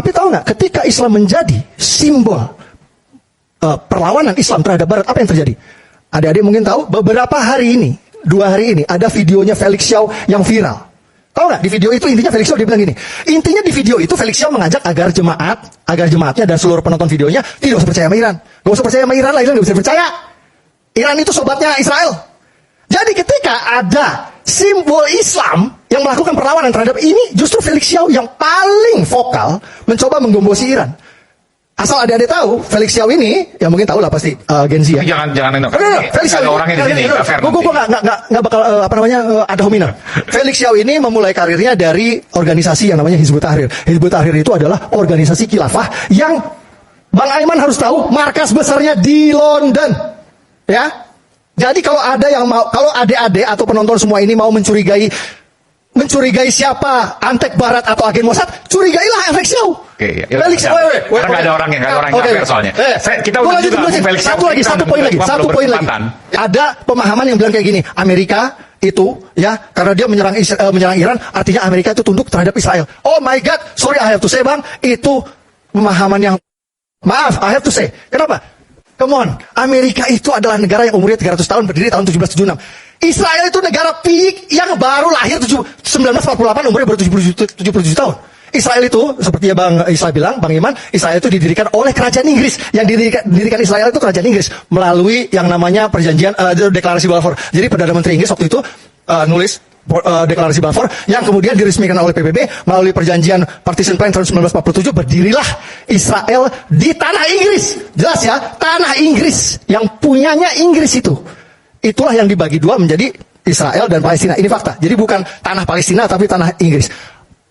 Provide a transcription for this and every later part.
Tapi tahu nggak, ketika Islam menjadi simbol perlawanan Islam terhadap Barat, apa yang terjadi? Adik-adik mungkin tahu, beberapa hari ini, 2 hari ini, ada videonya Felix Xiao yang viral. Tahu nggak, di video itu intinya Felix Xiao dia bilang gini, intinya di video itu Felix Xiao mengajak agar jemaatnya dan seluruh penonton videonya tidak usah percaya sama Iran. Gak usah percaya sama Iran lah, Iran gak bisa percaya. Iran itu sobatnya Israel. Jadi ketika ada simbol Islam yang melakukan perlawanan terhadap ini, justru Felix Xiao yang paling vokal mencoba menggombosi Iran. Asal adik-adik tahu, Felix Xiao ini, ya mungkin tahu lah pasti Gen Z ya. Jangan Felix Xiao ada orangnya di sini. Gue nggak bakal ada hominer. Felix Xiao ini memulai karirnya dari organisasi yang namanya Hizbut Tahrir. Hizbut Tahrir itu adalah organisasi khilafah yang Bang Aiman harus tahu markas besarnya di London, ya. Jadi kalau ada yang mau, kalau adik-adik atau penonton semua ini mau mencurigai siapa antek Barat atau agen Mossad, curigailah Felix Xiao. Oke, Felix Xiao. Karena nggak ada orangnya, soalnya. Kita udah juga Felix Xiao. Satu poin lagi. Ada pemahaman yang bilang kayak gini, Amerika itu ya karena dia menyerang Iran, artinya Amerika itu tunduk terhadap Israel. Oh my God, sorry I have to say Bang, itu pemahaman yang maaf, I have to say. Kenapa? Come on, Amerika itu adalah negara yang umurnya 300 tahun, berdiri tahun 1776. Israel itu negara pik yang baru lahir 1948, umurnya baru 77 tahun. Israel itu, seperti ya Bang Isla bilang, Bang Iman, Israel itu didirikan oleh kerajaan Inggris. Yang didirikan Israel itu kerajaan Inggris melalui yang namanya perjanjian deklarasi Balfour. Jadi Perdana Menteri Inggris waktu itu nulis deklarasi Balfour yang kemudian diresmikan oleh PBB melalui perjanjian Partition Plan tahun 1947, berdirilah Israel di tanah Inggris. Jelas ya, tanah Inggris yang punyanya Inggris itu. Itulah yang dibagi dua menjadi Israel dan Palestina. Ini fakta. Jadi bukan tanah Palestina tapi tanah Inggris.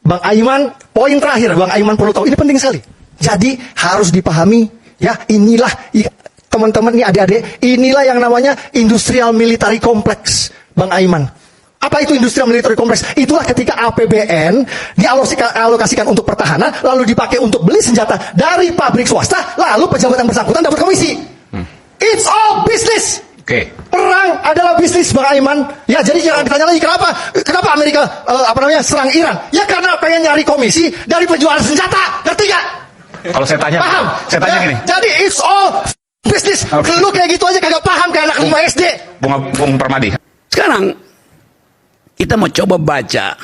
Bang Aiman, poin terakhir Bang Aiman perlu tahu, ini penting sekali. Jadi harus dipahami ya, inilah teman-teman nih adik-adik, inilah yang namanya industrial military complex Bang Aiman. Apa itu industrial military complex? Itulah ketika APBN dialokasikan untuk pertahanan, lalu dipakai untuk beli senjata dari pabrik swasta, lalu pejabat yang bersangkutan dapat komisi. It's all business. Perang adalah bisnis Bang Aiman. Ya, jadi jangan ditanya lagi kenapa Amerika serang Iran? Ya karena pengen nyari komisi dari penjualan senjata. Ngerti gak? Kalau saya tanya, paham? Saya tanya ya, gini. Jadi it's all business. Lu kayak gitu aja kagak paham kayak anak 5 SD. Bung Permadi. Sekarang kita mau coba baca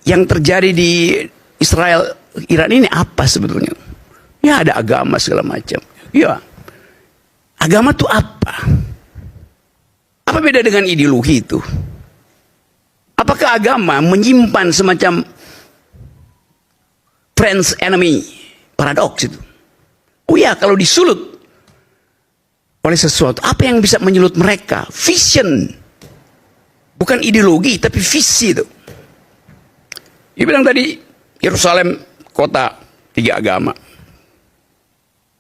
yang terjadi di Israel Iran ini apa sebetulnya? Ya ada agama segala macam. Ya. Agama itu apa? Apa beda dengan ideologi itu? Apakah agama menyimpan semacam friends enemy paradoks itu? Oh ya, kalau disulut oleh sesuatu, apa yang bisa menyulut mereka? Vision. Bukan ideologi, tapi visi itu. Dia bilang tadi, Yerusalem kota 3 agama.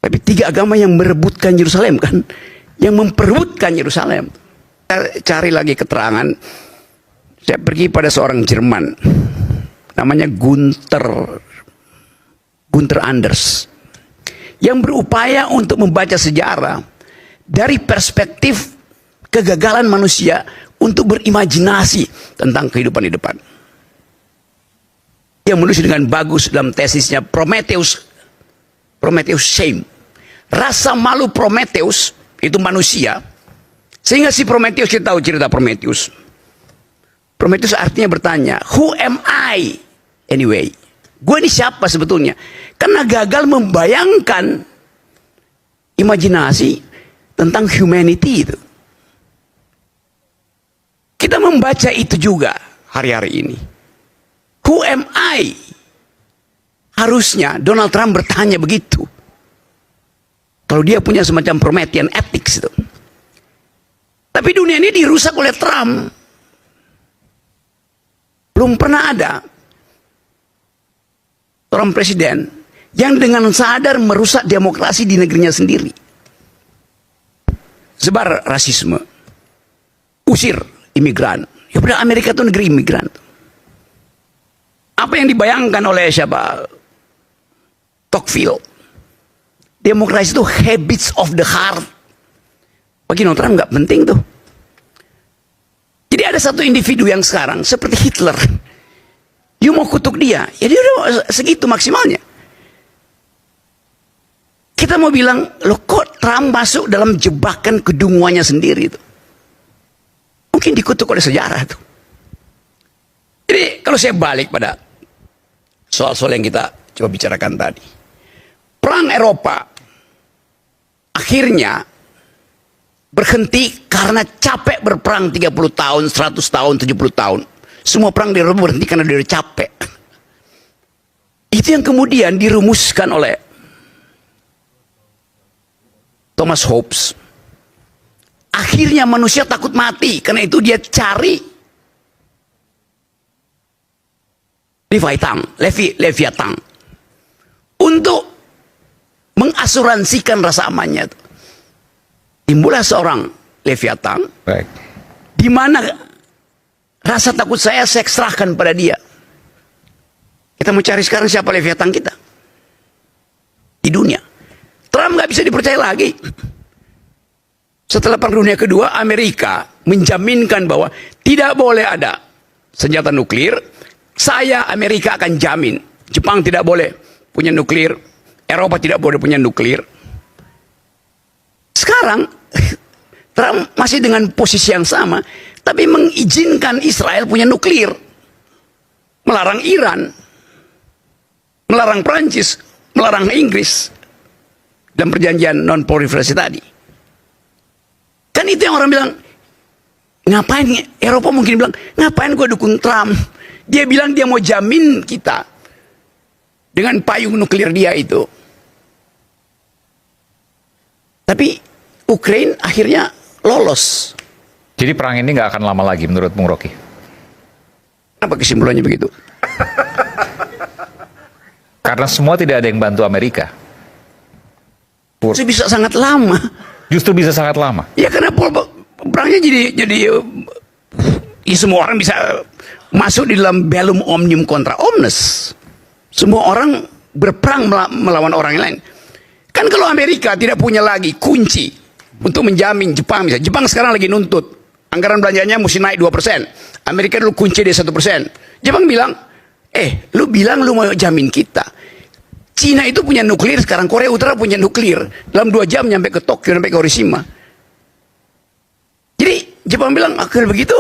Tapi 3 agama yang merebutkan Yerusalem kan, yang memperebutkan Yerusalem. Saya cari lagi keterangan. Saya pergi pada seorang Jerman, namanya Gunther Anders, yang berupaya untuk membaca sejarah dari perspektif kegagalan manusia untuk berimajinasi tentang kehidupan di depan. Dia menulis dengan bagus dalam tesisnya Prometheus shame. Rasa malu Prometheus itu manusia, sehingga si Prometheus, kita tahu cerita Prometheus. Prometheus artinya bertanya, who am I anyway? Gue ini siapa sebetulnya? Karena gagal membayangkan imajinasi tentang humanity itu. Kita membaca itu juga hari-hari ini. Who am I? Harusnya Donald Trump bertanya begitu. Kalau dia punya semacam Promethean ethics itu. Tapi dunia ini dirusak oleh Trump. Belum pernah ada seorang presiden yang dengan sadar merusak demokrasi di negerinya sendiri. Sebar rasisme. Usir imigran. Ya padahal Amerika itu negeri imigran. Apa yang dibayangkan oleh siapa? Tocqueville. Demokrasi itu habits of the heart. Bagi Donald Trump nggak penting tuh. Jadi ada satu individu yang sekarang seperti Hitler. You mau kutuk dia, ya dia udah segitu maksimalnya. Kita mau bilang, loh kok Trump masuk dalam jebakan kedunguannya sendiri itu? Mungkin dikutuk oleh sejarah itu. Jadi kalau saya balik pada soal-soal yang kita coba bicarakan tadi. Perang Eropa akhirnya berhenti karena capek berperang 30 tahun, 100 tahun, 70 tahun. Semua perang di Eropa berhenti karena dia capek. Itu yang kemudian dirumuskan oleh Thomas Hobbes. Akhirnya manusia takut mati, karena itu dia cari Leviathan untuk mengasuransikan rasa amannya. Timbullah seorang Leviathan, Baik. di mana rasa takut saya serahkan pada dia. Kita mau cari sekarang siapa Leviathan kita di dunia. Trump nggak bisa dipercaya lagi. Setelah Perang Dunia Kedua, Amerika menjaminkan bahwa tidak boleh ada senjata nuklir. Saya, Amerika akan jamin. Jepang tidak boleh punya nuklir. Eropa tidak boleh punya nuklir. Sekarang, Trump masih dengan posisi yang sama, tapi mengizinkan Israel punya nuklir. Melarang Iran. Melarang Prancis. Melarang Inggris. Dalam perjanjian non-proliferasi tadi. Kan itu yang orang bilang, ngapain Eropa mungkin bilang, ngapain gue dukung Trump? Dia bilang dia mau jamin kita dengan payung nuklir dia itu. Tapi Ukraine akhirnya lolos. Jadi perang ini nggak akan lama lagi menurut Bung Rocky? Apa kesimpulannya begitu? Karena semua tidak ada yang bantu Amerika. Itu bisa sangat lama. Justru bisa sangat lama. Ya karena perangnya jadi ya semua orang bisa masuk di dalam bellum omnium contra omnes. Semua orang berperang melawan orang lain. Kan kalau Amerika tidak punya lagi kunci untuk menjamin Jepang, misalnya Jepang sekarang lagi nuntut anggaran belanjanya mesti naik 2%. Amerika dulu kunci dia 1%. Jepang bilang, lu bilang lu mau jamin kita. Cina itu punya nuklir sekarang, Korea Utara punya nuklir. Dalam 2 jam nyampe ke Tokyo, nyampe ke Hiroshima. Jadi Jepang bilang, kalau begitu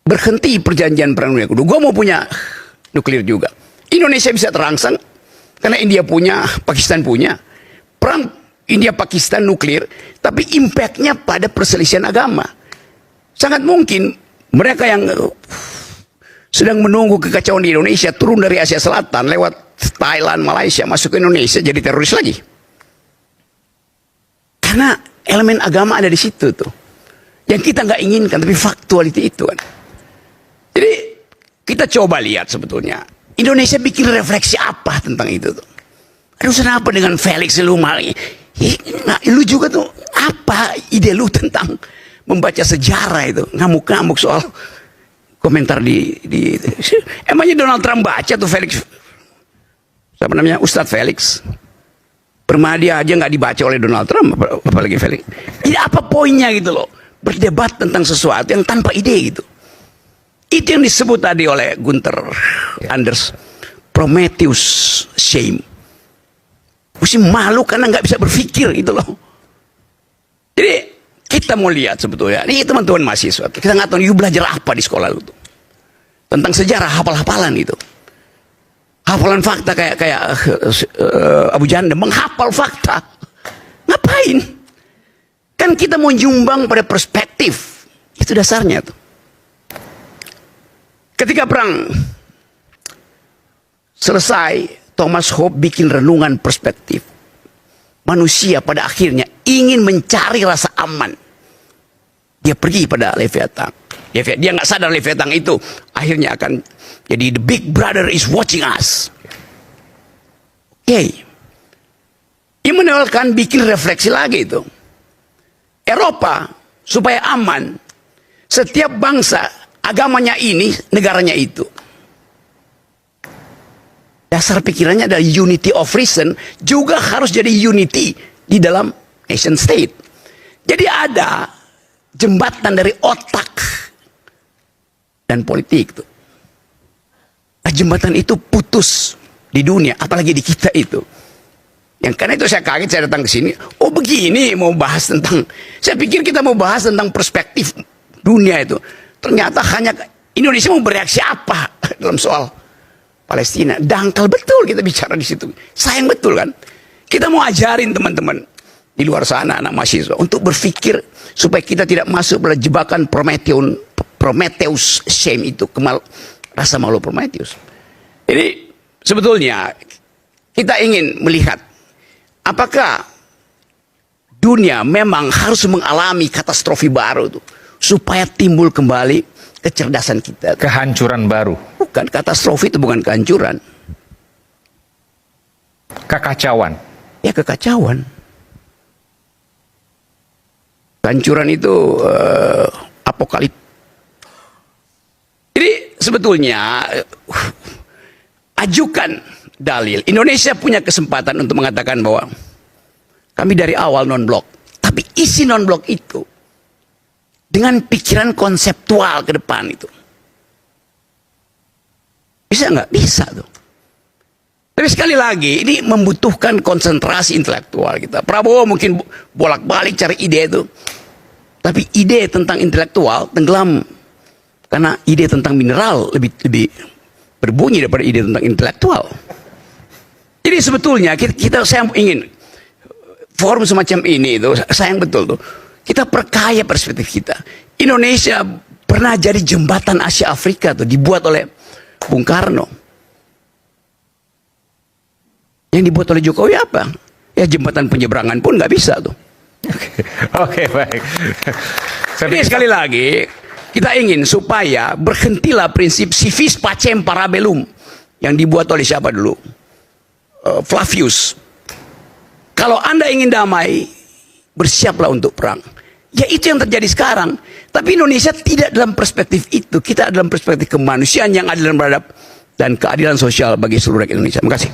berhenti perjanjian perang dunia kedua. Gue mau punya nuklir juga. Indonesia bisa terangsang karena India punya, Pakistan punya. Perang India-Pakistan nuklir, tapi impactnya pada perselisihan agama. Sangat mungkin mereka yang sedang menunggu kekacauan di Indonesia turun dari Asia Selatan lewat Thailand, Malaysia masuk ke Indonesia jadi teroris lagi. Karena elemen agama ada di situ tuh. Yang kita nggak inginkan tapi faktuality itu kan. Jadi kita coba lihat sebetulnya Indonesia bikin refleksi apa tentang itu tuh. Aduh, kenapa dengan Felix lu malah lu juga tuh apa ide lu tentang membaca sejarah itu, ngamuk-ngamuk soal komentar di emangnya Donald Trump baca tuh Felix, siapa namanya, Ustadz Felix Permadi aja nggak dibaca oleh Donald Trump, apalagi Felix. Ini apa poinnya gitu loh, berdebat tentang sesuatu yang tanpa ide gitu. Itu yang disebut tadi oleh Gunther Anders, Prometheus shame. Mesti malu karena nggak bisa berpikir gitu loh. Jadi kita mau lihat sebetulnya, ini teman-teman mahasiswa, kita nggak tahu you belajar apa di sekolah lu tuh. Tentang sejarah, hafal-hafalan gitu. Hafalan fakta kayak Abu Janda, menghafal fakta. Ngapain? Kan kita mau nyumbang pada perspektif. Itu dasarnya tuh. Ketika perang selesai, Thomas Hobbes bikin renungan perspektif. Manusia pada akhirnya ingin mencari rasa aman. Dia pergi pada Leviathan. Dia nggak sadar Leviathan itu akhirnya akan jadi the big brother is watching us. Oke. Immanuel Kant bikin refleksi lagi itu. Eropa supaya aman, setiap bangsa agamanya ini, negaranya itu. Dasar pikirannya adalah unity of reason, juga harus jadi unity di dalam nation state. Jadi ada jembatan dari otak dan politik tuh. jembatan itu putus di dunia, apalagi di kita itu. Yang karena itu saya kaget, saya datang ke sini. Oh begini mau bahas tentang, saya pikir kita mau bahas tentang perspektif dunia itu. Ternyata hanya Indonesia mau bereaksi apa dalam soal Palestina. Dangkal betul kita bicara di situ. Sayang betul kan. Kita mau ajarin teman-teman di luar sana, anak mahasiswa, untuk berpikir supaya kita tidak masuk pada jebakan Prometheus shame itu, rasa malu Prometheus. Jadi sebetulnya kita ingin melihat apakah dunia memang harus mengalami katastrofi baru itu supaya timbul kembali kecerdasan kita. Kehancuran baru. Bukan, katastrofi itu bukan kehancuran. Kekacauan. Ya kekacauan. Kehancuran itu apokalip. Jadi sebetulnya ajukan dalil. Indonesia punya kesempatan untuk mengatakan bahwa kami dari awal non-blok. Tapi isi non-blok itu dengan pikiran konseptual ke depan itu. Bisa nggak? Bisa tuh. Tapi sekali lagi, ini membutuhkan konsentrasi intelektual kita. Prabowo mungkin bolak-balik cari ide itu. Tapi ide tentang intelektual tenggelam. Karena ide tentang mineral lebih berbunyi daripada ide tentang intelektual. Jadi sebetulnya saya ingin forum semacam ini itu, sayang betul tuh. Kita perkaya perspektif kita. Indonesia pernah jadi jembatan Asia Afrika tuh, dibuat oleh Bung Karno. Yang dibuat oleh Jokowi apa? Ya jembatan penyeberangan pun nggak bisa tuh. Oke, baik. Jadi sekali lagi kita ingin supaya berhentilah prinsip si vis pacem parabellum yang dibuat oleh siapa dulu? Flavius. Kalau Anda ingin damai, bersiaplah untuk perang. Ya itu yang terjadi sekarang. Tapi Indonesia tidak dalam perspektif itu. Kita dalam perspektif kemanusiaan yang adil dan beradab dan keadilan sosial bagi seluruh rakyat Indonesia. Terima kasih.